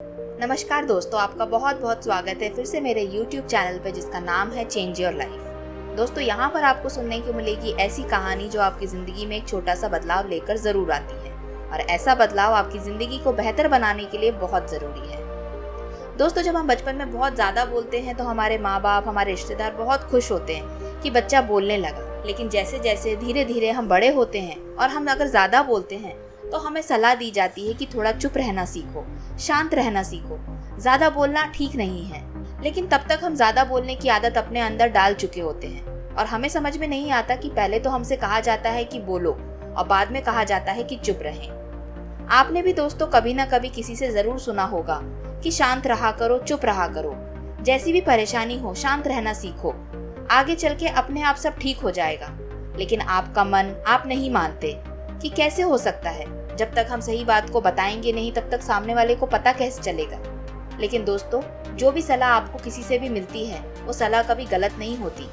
नमस्कार दोस्तों, आपका बहुत बहुत स्वागत है फिर से मेरे YouTube चैनल पे जिसका नाम है चेंज योर लाइफ। दोस्तों, यहाँ पर आपको सुनने को मिलेगी ऐसी कहानी जो आपकी ज़िंदगी में एक छोटा सा बदलाव लेकर ज़रूर आती है और ऐसा बदलाव आपकी ज़िंदगी को बेहतर बनाने के लिए बहुत ज़रूरी है। दोस्तों, जब हम बचपन में बहुत ज़्यादा बोलते हैं तो हमारे माँ बाप, हमारे रिश्तेदार बहुत खुश होते हैं कि बच्चा बोलने लगा। लेकिन जैसे जैसे धीरे धीरे हम बड़े होते हैं और हम अगर ज़्यादा बोलते हैं तो हमें सलाह दी जाती है कि थोड़ा चुप रहना सीखो, शांत रहना सीखो, ज्यादा बोलना ठीक नहीं है। लेकिन तब तक हम ज्यादा बोलने की आदत अपने अंदर डाल चुके होते हैं और हमें समझ में नहीं आता कि पहले तो हमसे कहा जाता है कि बोलो और बाद में कहा जाता है कि चुप रहें। आपने भी दोस्तों कभी ना कभी किसी से जरूर सुना होगा कि शांत रहा करो, चुप रहा करो, जैसी भी परेशानी हो शांत रहना सीखो, आगे चल के अपने आप सब ठीक हो जाएगा। लेकिन आपका मन, आप नहीं मानते कि कैसे हो सकता है। जब तक हम सही बात को बताएंगे नहीं तब तक सामने वाले को पता कैसे चलेगा। लेकिन दोस्तों, जो भी सलाह आपको किसी से भी मिलती है वो सलाह कभी गलत नहीं होती।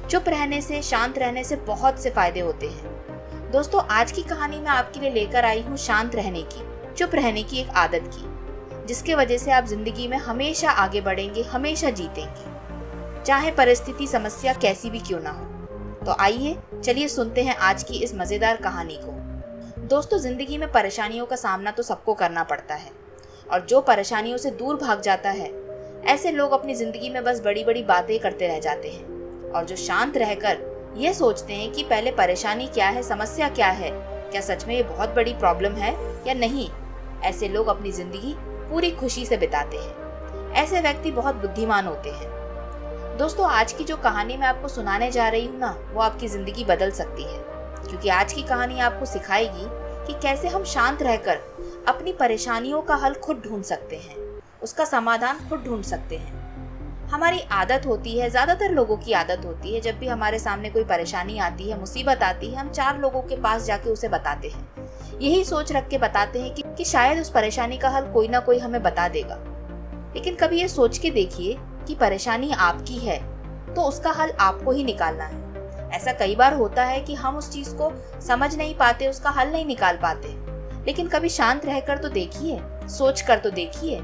चुप रहने से, शांत रहने से बहुत से फायदे होते हैं। दोस्तों, आज की कहानी में आपके लिए लेकर आई हूँ शांत रहने की, चुप रहने की एक आदत की, जिसके वजह से आप जिंदगी में हमेशा आगे बढ़ेंगे, हमेशा जीतेंगे, चाहे परिस्थिति, समस्या कैसी भी क्यों ना हो। तो आइए चलिए सुनते हैं आज की इस मजेदार कहानी को। दोस्तों, जिंदगी में परेशानियों का सामना तो सबको करना पड़ता है और जो परेशानियों से दूर भाग जाता है, ऐसे लोग अपनी जिंदगी में बस बड़ी बड़ी बातें करते रह जाते हैं। और जो शांत रहकर ये सोचते हैं कि पहले परेशानी क्या है, समस्या क्या है, क्या सच में ये बहुत बड़ी प्रॉब्लम है या नहीं, ऐसे लोग अपनी जिंदगी पूरी खुशी से बिताते हैं। ऐसे व्यक्ति बहुत बुद्धिमान होते हैं। दोस्तों, आज की जो कहानी मैं आपको सुनाने जा रही हूँ ना, वो आपकी जिंदगी बदल सकती है, क्योंकि आज की कहानी आपको सिखाएगी कि कैसे हम शांत रहकर अपनी परेशानियों का हल खुद ढूंढ सकते हैं, उसका समाधान खुद ढूंढ सकते हैं। हमारी आदत होती है, ज्यादातर लोगों की आदत होती है, जब भी हमारे सामने कोई परेशानी आती है, मुसीबत आती है, हम 4 लोगों के पास जाके उसे बताते हैं। यही सोच रख के बताते हैं कि शायद उस परेशानी का हल कोई ना कोई हमें बता देगा। लेकिन कभी ये सोच के देखिए कि परेशानी आपकी है तो उसका हल आपको ही निकालना है। ऐसा कई बार होता है कि हम उस चीज को समझ नहीं पाते, उसका हल नहीं निकाल पाते। लेकिन कभी शांत रहकर तो देखिए, सोच कर तो देखिए।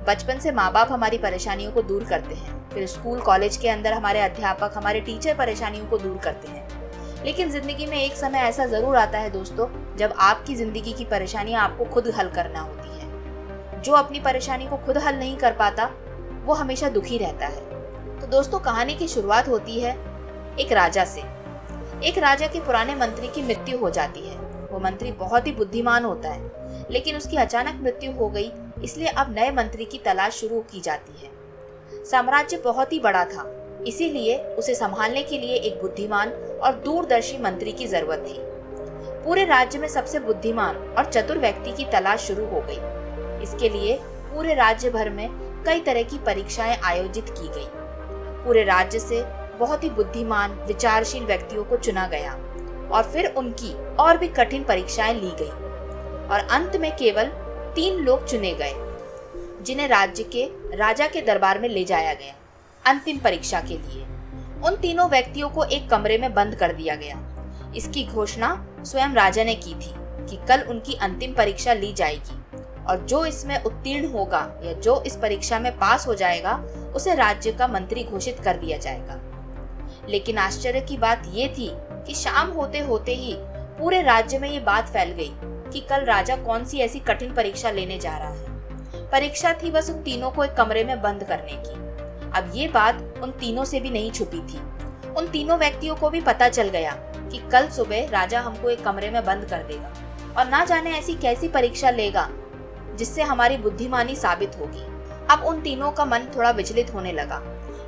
बचपन से माँ बाप हमारी परेशानियों को दूर करते हैं, फिर स्कूल कॉलेज के अंदर हमारे अध्यापक, हमारे टीचर परेशानियों को दूर करते हैं। लेकिन जिंदगी में एक समय ऐसा जरूर आता है दोस्तों, जब आपकी जिंदगी की परेशानियां आपको खुद हल करना होती है। जो अपनी परेशानी को खुद हल नहीं कर पाता वो हमेशा दुखी रहता है। तो दोस्तों, कहानी की शुरुआत होती है एक राजा से। एक राजा के पुराने मंत्री की मृत्यु हो जाती है। वो मंत्री बहुत ही बुद्धिमान होता है, लेकिन उसकी अचानक मृत्यु हो गई, इसलिए अब नए मंत्री की तलाश शुरू की जाती है। साम्राज्य बहुत ही बड़ा था, इसीलिए उसे संभालने के लिए एक बुद्धिमान और दूरदर्शी मंत्री की जरूरत थी। पूरे राज्य में सबसे बुद्धिमान और चतुर व्यक्ति की तलाश शुरू हो गई। इसके लिए पूरे राज्य भर में कई तरह की परीक्षाएं आयोजित की गई। पूरे राज्य से बहुत ही बुद्धिमान, विचारशील व्यक्तियों को चुना गया और फिर उनकी और भी कठिन परीक्षाएं ली गई और अंत में केवल 3 लोग चुने गए, जिन्हें राज्य के राजा के दरबार में ले जाया गया अंतिम परीक्षा के लिए। उन तीनों व्यक्तियों को एक कमरे में बंद कर दिया गया। इसकी घोषणा स्वयं राजा ने की थी कि कल उनकी अंतिम परीक्षा ली जाएगी और जो इसमें उत्तीर्ण होगा या जो इस परीक्षा में पास हो जाएगा उसे राज्य का मंत्री घोषित कर दिया जाएगा। लेकिन आश्चर्य की बात ये थी कि शाम होते होते ही पूरे राज्य में ये बात फैल गई कि कल राजा कौन सी ऐसी कठिन परीक्षा लेने जा रहा है। परीक्षा थी बस उन तीनों को एक कमरे में बंद करने की। अब ये बात उन तीनों से भी नहीं छुपी थी। उन तीनों व्यक्तियों को भी पता चल गया कि कल सुबह राजा हमको एक कमरे में बंद कर देगा और ना जाने ऐसी कैसी परीक्षा लेगा जिससे हमारी बुद्धिमानी साबित होगी। अब उन तीनों का मन थोड़ा विचलित होने लगा,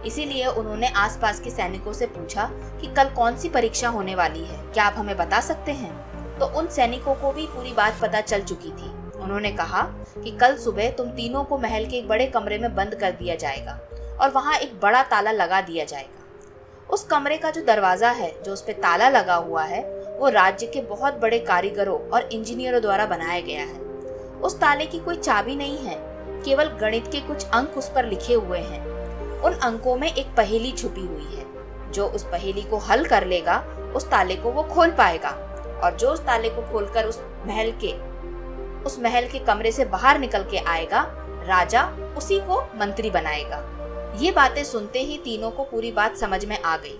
इसीलिए उन्होंने आसपास के सैनिकों से पूछा कि कल कौन सी परीक्षा होने वाली है, क्या आप हमें बता सकते हैं। तो उन सैनिकों को भी पूरी बात पता चल चुकी थी। उन्होंने कहा कि कल सुबह तुम तीनों को महल के एक बड़े कमरे में बंद कर दिया जाएगा और वहां एक बड़ा ताला लगा दिया जाएगा। उस कमरे का जो दरवाजा है, जो उस पे ताला लगा हुआ है, वो राज्य के बहुत बड़े कारीगरों और इंजीनियरों द्वारा बनाया गया है। उस ताले की कोई चाबी नहीं है, केवल गणित के कुछ अंक उस पर लिखे हुए हैं। उन अंकों में एक पहेली छुपी हुई है। जो उस पहेली को हल कर लेगा उस ताले को वो खोल पाएगा और जो उस ताले को खोलकर उस महल के कमरे से बाहर निकल के आएगा राजा उसी को मंत्री बनाएगा। ये बातें सुनते ही तीनों को पूरी बात समझ में आ गई।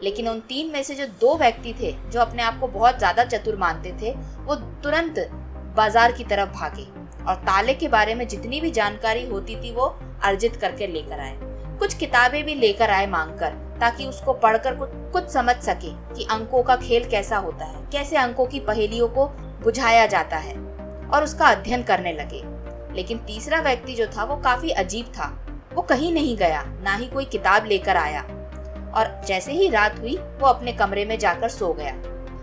लेकिन उन तीन में से जो दो व्यक्ति थे जो अपने आप को बहुत ज्यादा चतुर मानते थे, वो तुरंत बाजार की तरफ भागे और ताले के बारे में जितनी भी जानकारी होती थी वो अर्जित करके लेकर आए। कुछ किताबें भी लेकर आए मांगकर, ताकि उसको पढ़कर कुछ समझ सके कि अंकों का खेल कैसा होता है, कैसे अंकों की पहेलियों को बुझाया जाता है, और उसका अध्ययन करने लगे। लेकिन तीसरा व्यक्ति जो था वो काफी अजीब था। वो कहीं नहीं गया, ना ही कोई किताब लेकर आया, और जैसे ही रात हुई वो अपने कमरे में जाकर सो गया।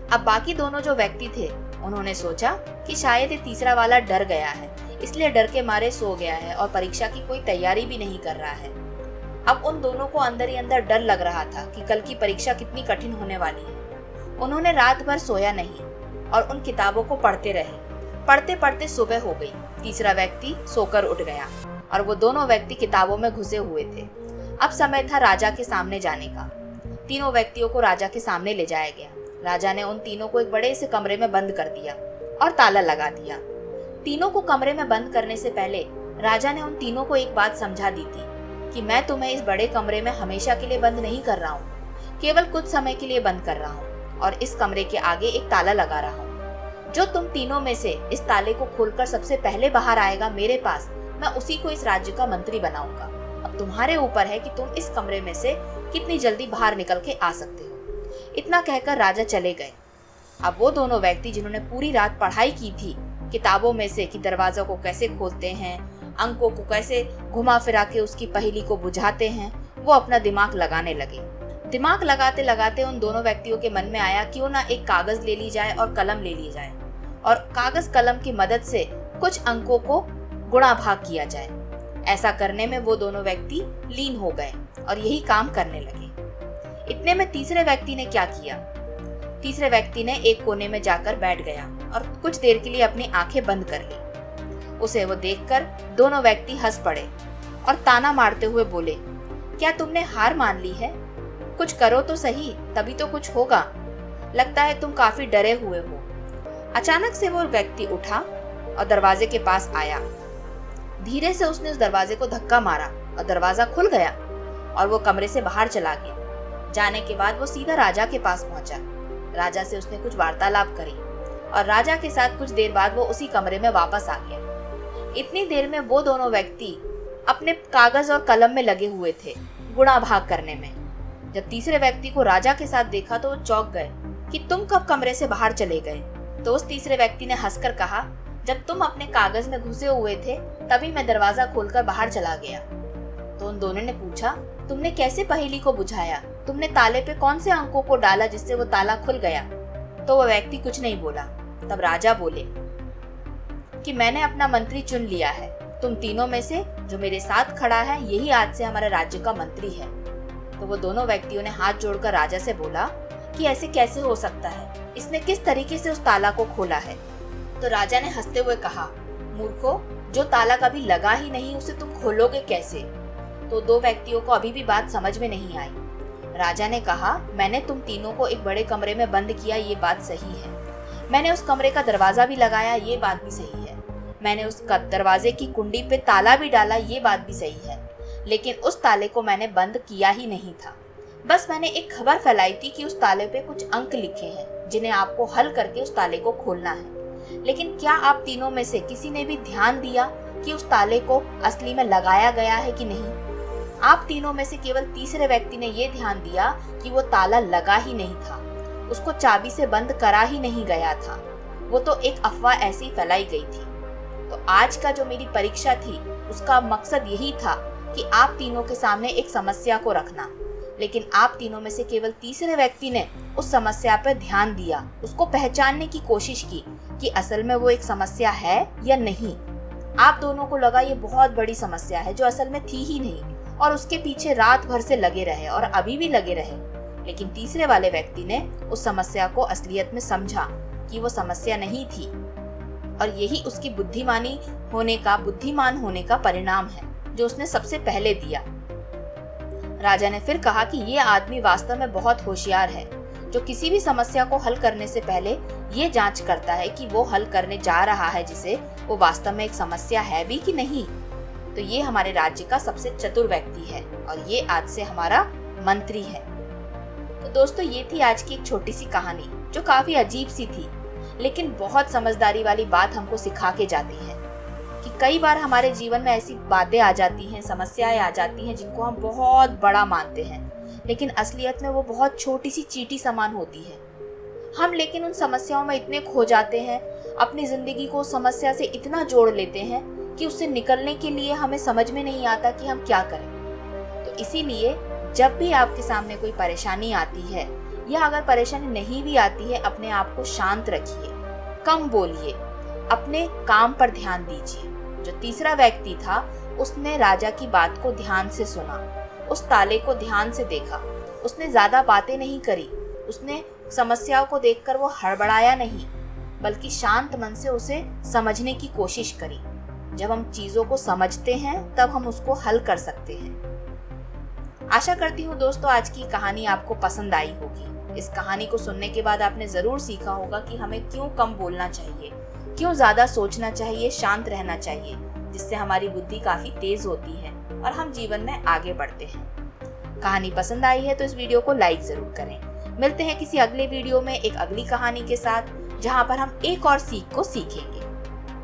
अब बाकी दोनों जो व्यक्ति थे उन्होंने सोचा कि शायद ये तीसरा वाला डर गया है, इसलिए डर के मारे सो गया है और परीक्षा की कोई तैयारी भी नहीं कर रहा है। अब उन दोनों को अंदर ही अंदर डर लग रहा था कि कल की परीक्षा कितनी कठिन होने वाली है। उन्होंने रात भर सोया नहीं और उन किताबों को पढ़ते रहे। पढ़ते पढ़ते सुबह हो गई। तीसरा व्यक्ति सोकर उठ गया और वो दोनों व्यक्ति किताबों में घुसे हुए थे। अब समय था राजा के सामने जाने का। तीनों व्यक्तियों को राजा के सामने ले जाया गया। राजा ने उन तीनों को एक बड़े से कमरे में बंद कर दिया और ताला लगा दिया। तीनों को कमरे में बंद करने से पहले राजा ने उन तीनों को एक बात समझा दी थी कि मैं तुम्हें इस बड़े कमरे में हमेशा के लिए बंद नहीं कर रहा हूँ, केवल कुछ समय के लिए बंद कर रहा हूँ और इस कमरे के आगे एक ताला लगा रहा हूँ। जो तुम तीनों में से इस ताले को खोलकर सबसे पहले बाहर आएगा मेरे पास, मैं उसी को इस राज्य का मंत्री बनाऊंगा। अब तुम्हारे ऊपर है कि तुम इस कमरे में से कितनी जल्दी बाहर निकल के आ सकते हो। इतना कहकर राजा चले गए। अब वो दोनों व्यक्ति जिन्होंने पूरी रात पढ़ाई की थी किताबों में से कि दरवाजों को कैसे खोलते हैं, अंकों को कैसे घुमा फिरा के उसकी पहेली को बुझाते हैं, वो अपना दिमाग लगाने लगे। दिमाग लगाते लगाते उन दोनों व्यक्तियों के मन में आया क्यों ना एक कागज ले ली जाए और कलम ले ली जाए और कागज कलम की मदद से कुछ अंकों को गुणा भाग किया जाए। ऐसा करने में वो दोनों व्यक्ति लीन हो गए और यही काम करने लगे। इतने में तीसरे व्यक्ति ने क्या किया? तीसरे व्यक्ति ने एक कोने में जाकर बैठ गया और कुछ देर के लिए अपनी आंखें बंद कर ली। उसे वो देखकर दोनों व्यक्ति हंस पड़े और ताना मारते हुए बोले, क्या तुमने हार मान ली है? कुछ करो तो सही, तभी तो कुछ होगा। लगता है तुम काफी डरे हुए हो। अचानक से वो व्यक्ति उठा और दरवाजे के पास आया। धीरे से उसने उस दरवाजे को धक्का मारा और दरवाजा खुल गया और वो कमरे से बाहर चला गया। जाने के बाद वो सीधा राजा के पास पहुंचा। राजा से उसने कुछ वार्तालाप करी और राजा के साथ कुछ देर बाद वो उसी कमरे में वापस आ गया। इतनी देर में वो दोनों व्यक्ति अपने कागज और कलम में लगे हुए थे गुणा भाग करने में। जब तीसरे व्यक्ति को राजा के साथ देखा तो वो चौंक गए कि तुम कब कमरे से बाहर चले गए? तो उस तीसरे व्यक्ति ने हंसकर कहा, जब तुम अपने कागज में घुसे हुए थे तभी मैं दरवाजा खोलकर बाहर चला गया। तो उन दोनों ने पूछा, तुमने कैसे पहेली को बुझाया? तुमने ताले पे कौन से अंकों को डाला जिससे वो ताला खुल गया? तो वह व्यक्ति कुछ नहीं बोला। तब राजा बोले कि मैंने अपना मंत्री चुन लिया है। तुम तीनों में से जो मेरे साथ खड़ा है यही आज से हमारे राज्य का मंत्री है। तो वो दोनों व्यक्तियों ने हाथ जोड़कर राजा से बोला कि ऐसे कैसे हो सकता है? इसने किस तरीके से उस ताला को खोला है? तो राजा ने हंसते हुए कहा, मूर्खो, जो ताला कभी लगा ही नहीं उसे तुम खोलोगे कैसे? तो दो व्यक्तियों को अभी भी बात समझ में नहीं आई। राजा ने कहा, मैंने तुम तीनों को एक बड़े कमरे में बंद किया, ये बात सही है। मैंने उस कमरे का दरवाजा भी लगाया, ये बात भी सही है। मैंने उस दरवाजे की कुंडी पे ताला भी डाला, ये बात भी सही है। लेकिन उस ताले को मैंने बंद किया ही नहीं था। बस मैंने एक खबर फैलाई थी कि उस ताले पे कुछ अंक लिखे हैं जिन्हें आपको हल करके उस ताले को खोलना है। लेकिन क्या आप तीनों में से किसी ने भी ध्यान दिया कि उस ताले को असली में लगाया गया है कि नहीं? आप तीनों में से केवल तीसरे व्यक्ति ने ये ध्यान दिया कि वो ताला लगा ही नहीं था, उसको चाबी से बंद करा ही नहीं गया था। वो तो एक अफवाह ऐसी फैलाई गई थी। तो आज का जो मेरी परीक्षा थी उसका मकसद यही था कि आप तीनों के सामने एक समस्या को रखना। लेकिन आप तीनों में से केवल तीसरे व्यक्ति ने उस समस्या पर ध्यान दिया, उसको पहचानने की कोशिश की कि असल में वो एक समस्या है या नहीं। आप दोनों को लगा ये बहुत बड़ी समस्या है जो असल में थी ही नहीं, और उसके पीछे रात भर से लगे रहे और अभी भी लगे रहे। लेकिन तीसरे वाले व्यक्ति ने उस समस्या को असलियत में समझा कि वो समस्या नहीं थी, और यही उसकी बुद्धिमान होने का परिणाम है जो उसने सबसे पहले दिया। राजा ने फिर कहा कि ये आदमी वास्तव में बहुत होशियार है, जो किसी भी समस्या को हल करने से पहले ये जांच करता है कि वो हल करने जा रहा है जिसे वो वास्तव में एक समस्या है भी कि नहीं। तो ये हमारे राज्य का सबसे चतुर व्यक्ति है और ये आज से हमारा मंत्री है। तो दोस्तों, ये थी आज की एक छोटी सी कहानी जो काफी अजीब सी थी, लेकिन बहुत समझदारी वाली बात हमको सिखा के जाती है कि कई बार हमारे जीवन में ऐसी बातें आ जाती हैं, समस्याएं आ जाती हैं जिनको हम बहुत बड़ा मानते हैं, लेकिन असलियत में वो बहुत छोटी सी चींटी समान होती है। हम लेकिन उन समस्याओं में इतने खो जाते हैं, अपनी जिंदगी को समस्या से इतना जोड़ लेते हैं कि उससे निकलने के लिए हमें समझ में नहीं आता कि हम क्या करें। तो इसीलिए जब भी आपके सामने कोई परेशानी आती है या अगर परेशानी नहीं भी आती है, अपने आप को शांत रखिए, कम बोलिए, अपने काम पर ध्यान दीजिए। जो तीसरा व्यक्ति था उसने राजा की बात को ध्यान से सुना, उस ताले को ध्यान से देखा, उसने ज्यादा बातें नहीं करी, उसने समस्याओं को देखकर वो हड़बड़ाया नहीं, बल्कि शांत मन से उसे समझने की कोशिश करी। जब हम चीजों को समझते हैं तब हम उसको हल कर सकते हैं। आशा करती हूँ दोस्तों आज की कहानी आपको पसंद आई होगी। इस कहानी को सुनने के बाद आपने जरूर सीखा होगा कि हमें क्यों कम बोलना चाहिए, क्यों ज्यादा सोचना चाहिए, शांत रहना चाहिए, जिससे हमारी बुद्धि काफी तेज होती है और हम जीवन में आगे बढ़ते हैं। कहानी पसंद आई है तो इस वीडियो को लाइक जरूर करें। मिलते हैं किसी अगले वीडियो में एक अगली कहानी के साथ, जहाँ पर हम एक और सीख को सीखेंगे।